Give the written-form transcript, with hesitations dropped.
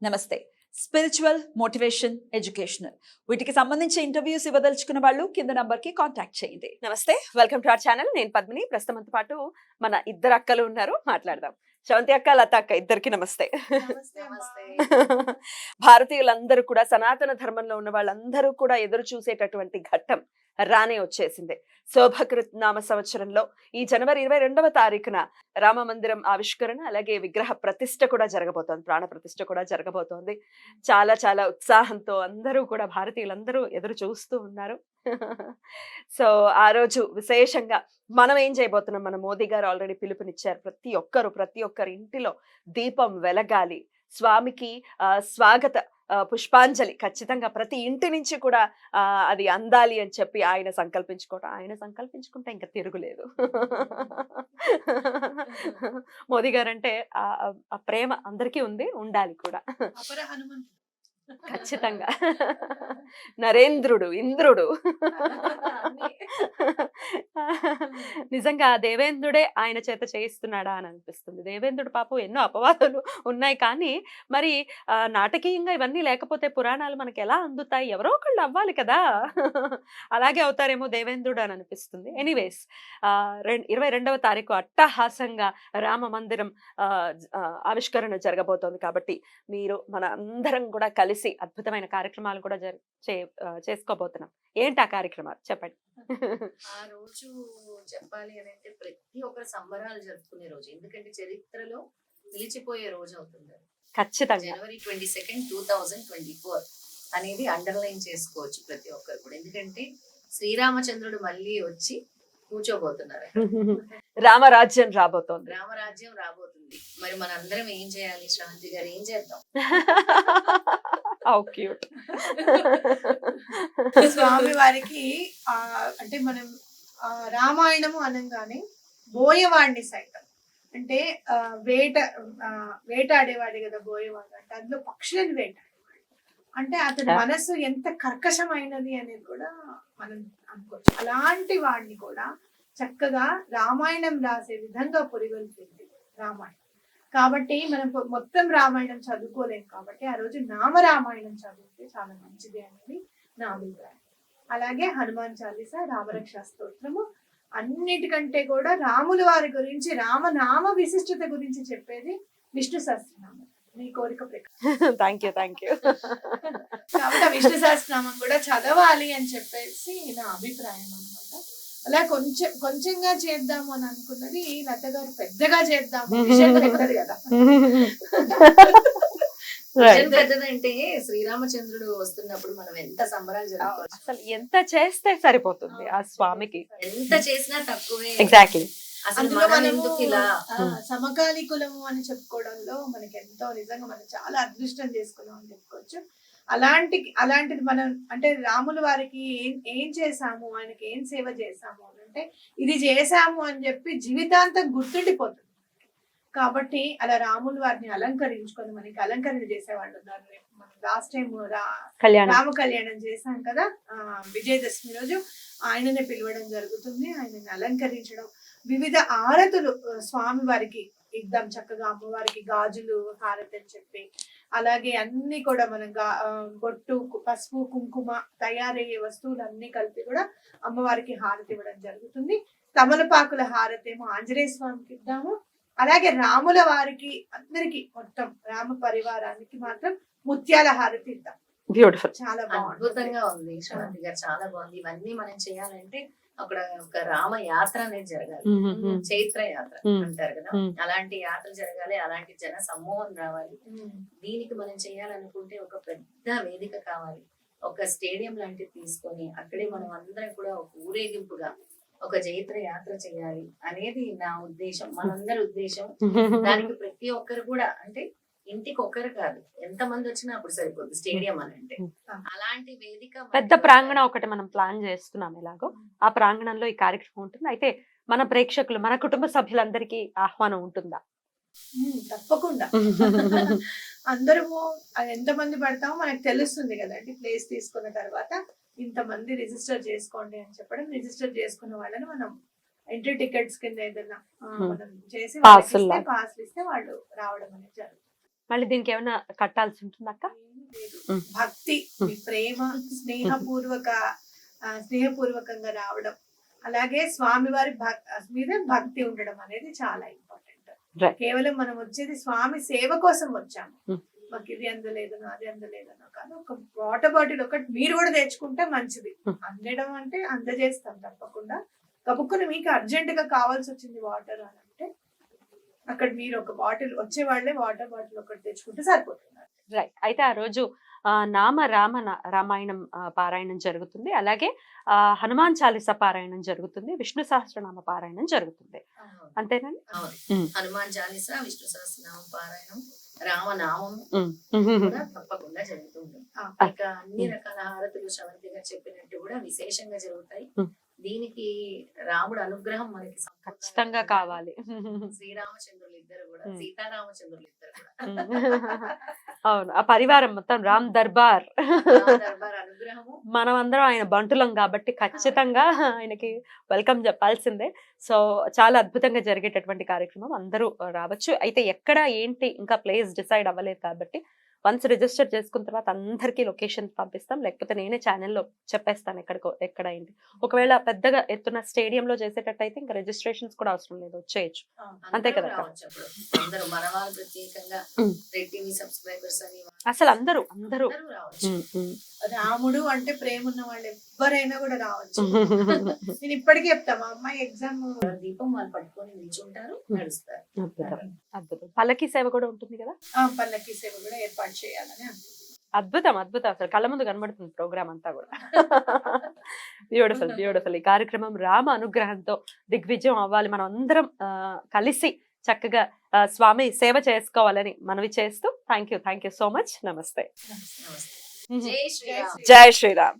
నమస్తే. Spiritual, motivation, educational వీటికి సంబంధించి ఇంటర్వ్యూస్ ఇవ్వదలుచుకున్న వాళ్ళు కింద నంబర్ కి కాంటాక్ట్ చేయండి. నమస్తే, వెల్కమ్ టు అవర్ ఛానల్. నేను పద్మిని. ప్రస్తుతంతో పాటు మన ఇద్దరు అక్కలు ఉన్నారు, మాట్లాడదాం. శ్రవంతి అక్క, లత అక్క, ఇద్దరికి నమస్తే. భారతీయులందరూ కూడా, సనాతన ధర్మంలో ఉన్న వాళ్ళందరూ కూడా ఎదురు చూసేటటువంటి ఘట్టం రానే వచ్చేసింది. శోభకృత్ నామ సంవత్సరంలో ఈ జనవరి 22వ తారీఖున రామ మందిరం ఆవిష్కరణ, అలాగే విగ్రహ ప్రతిష్ఠ కూడా జరగబోతోంది, ప్రాణ ప్రతిష్ఠ కూడా జరగబోతోంది. చాలా చాలా ఉత్సాహంతో అందరూ కూడా, భారతీయులందరూ ఎదురు చూస్తూ ఉన్నారు. సో ఆ రోజు విశేషంగా మనం ఏం చేయబోతున్నాం, మన మోదీ గారు ఆల్రెడీ పిలుపునిచ్చారు. ప్రతి ఒక్కరి ఇంటిలో దీపం వెలగాలి, స్వామికి స్వాగత పుష్పాంజలి ఖచ్చితంగా ప్రతి ఇంటి నుంచి కూడా అది అందాలి అని చెప్పి ఆయన సంకల్పించుకోవటం. ఆయన సంకల్పించుకుంటే ఇంకా తిరుగులేదు. మోదీ గారు అంటే ఆ ప్రేమ అందరికీ ఉంది, ఉండాలి కూడా. ఖచ్చితంగా. నరేంద్రుడు, ఇంద్రుడు. నిజంగా దేవేంద్రుడే ఆయన చేత చేయిస్తున్నాడా అని అనిపిస్తుంది. దేవేంద్రుడు పాపం ఎన్నో అపవాదాలు ఉన్నాయి, కానీ మరి నాటకీయంగా ఇవన్నీ లేకపోతే పురాణాలు మనకి ఎలా అందుతాయి? ఎవరో ఒకళ్ళు అవ్వాలి కదా. అలాగే అవుతారేమో దేవేంద్రుడు అని అనిపిస్తుంది. ఎనీవేస్, 22వ తారీఖు అట్టహాసంగా రామ మందిరం ఆవిష్కరణ జరగబోతోంది. కాబట్టి మీరు మన అందరం కూడా కలిసి అద్భుతమైన కార్యక్రమాలు కూడా చేసుకోబోతున్నాం. ఏంటి ఆ కార్యక్రమాలు చెప్పండి. ఆ రోజు చెప్పాలి అని అంటే ప్రతి ఒక్కరు సంబరాలు జరుపుకునే రోజు, ఎందుకంటే చరిత్రలో నిలిచిపోయే రోజు అవుతుంది. ఖచ్చితంగా జనవరి 22, 2024 అనేది అండర్లైన్ చేసుకోవచ్చు ప్రతి ఒక్కరు కూడా, ఎందుకంటే శ్రీరామచంద్రుడు మళ్ళీ వచ్చి కూర్చోబోతున్నారు. రామరాజ్యం రాబోతోంది. రామరాజ్యం రాబోతుంది. మరి మనందరం ఏం చేయాలి? శ్రాంతి గారు ఏం చేద్దాం? స్వామి వారికి అంటే మనం రామాయణము అనగానే బోయవాడిని సైతం, అంటే వేటాడేవాడి కదా బోయవాడు అంటే, అందులో పక్షులను వేటాడేవాడు అంటే అతని మనస్సు ఎంత కర్కశమైనది అనేది కూడా మనం అనుకోవచ్చు. అలాంటి వాడిని కూడా చక్కగా రామాయణం రాసే విధంగా పురిగొల్పింది రామాయణం. కాబట్టి మనం మొత్తం రామాయణం చదువుకోలేం, కాబట్టి ఆ రోజు నామరామాయణం చదివితే చాలా మంచిది అనేది నా అభిప్రాయం. అలాగే హనుమాన్ చాలీసా, రామరక్షా స్తోత్రము, అన్నిటికంటే కూడా రాముల వారి గురించి, రామనామ విశిష్టత గురించి చెప్పేది విష్ణు సహస్రనామం. మీ కోరిక ప్రకారం. Thank you. కాబట్టి విష్ణు సహస్రనామం కూడా చదవాలి అని చెప్పేసి నా అభిప్రాయం అన్నమాట. అలా కొంచెంగా చేద్దాము అని అనుకున్నది లత గారు పెద్దగా చేద్దాము. పెద్దది కదా. పెద్దదంటే శ్రీరామచంద్రుడు వస్తున్నప్పుడు మనం ఎంత సంబరాలు జరుపుకోవచ్చు. అసలు ఎంత చేస్తే సరిపోతుంది ఆ స్వామికి, ఎంత చేసినా తక్కువే. ఎగ్జాక్ట్లీ. అందులో మనము సమకాలీకులము అని చెప్పుకోవడంలో మనకి ఎంతో, నిజంగా మనం చాలా అదృష్టం చేసుకున్నాం అని చెప్పుకోవచ్చు. అలాంటిది మనం అంటే రాముల వారికి ఏం చేసాము, ఆయనకి ఏం సేవ చేసాము అని అంటే, ఇది చేసాము అని చెప్పి జీవితాంతం గుర్తుండిపోతుంది. కాబట్టి అలా రాముల వారిని అలంకరించుకొని మనకి అలంకరణ చేసేవాళ్ళు ఉన్నారు. మనం లాస్ట్ టైం రామ కళ్యాణం చేశాం కదా, విజయదశమి రోజు ఆయననే పిలవడం జరుగుతుంది. ఆయనని అలంకరించడం, వివిధ ఆరతులు స్వామి వారికి ఇద్దాం చక్కగా, అమ్మవారికి గాజులు హారతి అని చెప్పి, అలాగే అన్ని కూడా మనం బొట్టు, పసుపు, కుంకుమ తయారయ్యే వస్తువులు అన్ని కలిపి కూడా అమ్మవారికి హారతి ఇవ్వడం జరుగుతుంది. తమలపాకుల హారతి ఏమో ఆంజనేయ స్వామికి ఇద్దాము. అలాగే రాముల వారికి అందరికి, మొత్తం రామ పరివారానికి మాత్రం ముత్యాల హారతి ఇద్దాం. బ్యూటిఫుల్. చాలా అద్భుతంగా ఉంది శ్రాంతి గారు, చాలా బాగుంది. ఇవన్నీ మనం చేయాలంటే అక్కడ ఒక రామ యాత్ర అనేది జరగాలి, చైత్ర యాత్ర అంటారు కదా, అలాంటి యాత్ర జరగాలి, అలాంటి జన సమూహం రావాలి. దీనికి మనం చేయాలనుకుంటే ఒక పెద్ద వేదిక కావాలి, ఒక స్టేడియం లాంటిది తీసుకొని అక్కడే మనం అందరం కూడా ఒక ఊరేగింపుగా ఒక చైత్ర యాత్ర చేయాలి అనేది నా ఉద్దేశం, మనందరి ఉద్దేశం. దానికి ప్రతి ఒక్కరు కూడా, అంటే ఇంటికి ఒక్కరు కాదు, ఎంత మంది వచ్చినా అప్పుడు సరిపోతుంది స్టేడియం అని అంటే. అలాంటి వేదిక, పెద్ద ప్రాంగణం ఒకటి మనం ప్లాన్ చేస్తున్నాం. ఎలాగో ఆ ప్రాంగణంలో ఈ కార్యక్రమం ఉంటుంది. అయితే మన ప్రేక్షకులు, మన కుటుంబ సభ్యులందరికీ ఆహ్వానం ఉంటుందా? తప్పకుండా. అందరము ఎంతమంది పడతామో మనకు తెలుస్తుంది కదండి. ప్లేస్ తీసుకున్న తర్వాత ఇంతమంది రిజిస్టర్ చేసుకోండి అని చెప్పడం, రిజిస్టర్ చేసుకున్న వాళ్ళని మనం ఎంట్రీ టికెట్స్ కింద ఏదైనా మనం చేసి పాస్లు ఇస్తే వాళ్ళు రావడం అనేది జరుగుతుంది. మళ్ళీ దీనికి ఏమైనా కట్టాల్సి ఉంటుంది అక్క? ఉం. భక్తి, ఉం. మీ ప్రేమ, స్నేహపూర్వకంగా రావడం, అలాగే స్వామివారి మీద భక్తి ఉండడం అనేది చాలా ఇంపార్టెంట్. Right. కేవలం మనం వచ్చేది స్వామి సేవ కోసం వచ్చాము. ఉం. మాకు ఇది అందలేదనో అది అందలేదనో కాదు, ఒక వాటర్ బాటిల్ ఒకటి మీరు కూడా తెచ్చుకుంటే మంచిది. ఉం. అందడం అంటే అందజేస్తాం తప్పకుండా. కబుక్కుని మీకు అర్జెంట్ గా కావాల్సి వచ్చింది వాటర్ అని అంటే అక్కడ మీరు ఒక బాటిల్, వచ్చే వాళ్ళే వాటర్ బాటిల్ ఒకటి తెచ్చుకుంటే సరిపోతుంది. రైట్. అయితే ఆ రోజు రామాయణం పారాయణం జరుగుతుంది, అలాగే హనుమాన్ చాలీస పారాయణం జరుగుతుంది, విష్ణు సహస్రనామ పారాయణం జరుగుతుంది, అంతేనండి? అవును. ఉం. హనుమాన్ చాలీసా, విష్ణు సహస్రనామ పారాయణం, రామనామం ఉం. కూడా తప్పకుండా జరుగుతుంది. ఇంకా అన్ని రకాల హారతులు శ్రవంతి గారు చెప్పినట్టు కూడా విశేషంగా జరుగుతాయి. ఉం. దీనికి రాముడు అనుగ్రహం మనకి ఖచ్చితంగా కావాలి. శ్రీరామచంద్రులు ఇద్దరు కూడా, ఉం. సీతారామచంద్రులు ఇద్దరు కూడా అవును, ఆ పరివారం మొత్తం రామ్ దర్బార్. రామ దర్బార్ అనుగ్రహము. మనం అందరం ఆయన బంటులం కాబట్టి ఖచ్చితంగా ఆయనకి వెల్కమ్ చెప్పాల్సిందే. సో చాలా అద్భుతంగా జరిగేటటువంటి కార్యక్రమం, అందరూ రావచ్చు. అయితే ఎక్కడ ఏంటి ఇంకా ప్లేస్ డిసైడ్ అవ్వలేదు కాబట్టి వన్స్ రిజిస్టర్ చేసుకున్న తర్వాత అందరికీ లొకేషన్ పంపిస్తాం, లేకపోతే నేనే ఛానల్లో చెప్పేస్తాను ఎక్కడ ఏంటి. ఒకవేళ పెద్దగా ఎత్తున స్టేడియంలో చేసేటట్టయితే ఇంకా రిజిస్ట్రేషన్స్ కూడా అవసరం లేదు, వచ్చేయచ్చు. అంతే కదా అక్క? రావచ్చు అప్పుడు. అందరూ మన వాళ్ళు ప్రత్యేకంగా ఉం. రెడ్ టీవీ సబ్స్క్రైబర్స్ అని అసలు అందరూ రావచ్చు. రాముడు అంటే ప్రేమ ఉన్న వాళ్ళు ఎవ్వరైనా కూడా రావచ్చు. నేను ఇప్పటికీ చెప్తా, మా అమ్మాయి ఎగ్జామ్ దీపం వాళ్ళు పట్టుకొని నిల్చుంటారు, నడుస్తారు. అద్భుతం, అద్భుతం. పల్లకి సేవ కూడా ఉంటుంది కదా? పల్లకి సేవ కూడా ఏర్పాటు చేయాలని అద్భుతం, అద్భుతం. అసలు కళ్ళ ముందు కనబడుతుంది ప్రోగ్రామ్ అంతా కూడా. Beautiful, beautiful. ఈ కార్యక్రమం రామ అనుగ్రహంతో దిగ్విజయం అవ్వాలి, మనం అందరం కలిసి చక్కగా స్వామి సేవ చేసుకోవాలని మనవి చేస్తూ థ్యాంక్ యూ సో మచ్. నమస్తే. నమస్తే. జై శ్రీరామ్. జై శ్రీరామ్.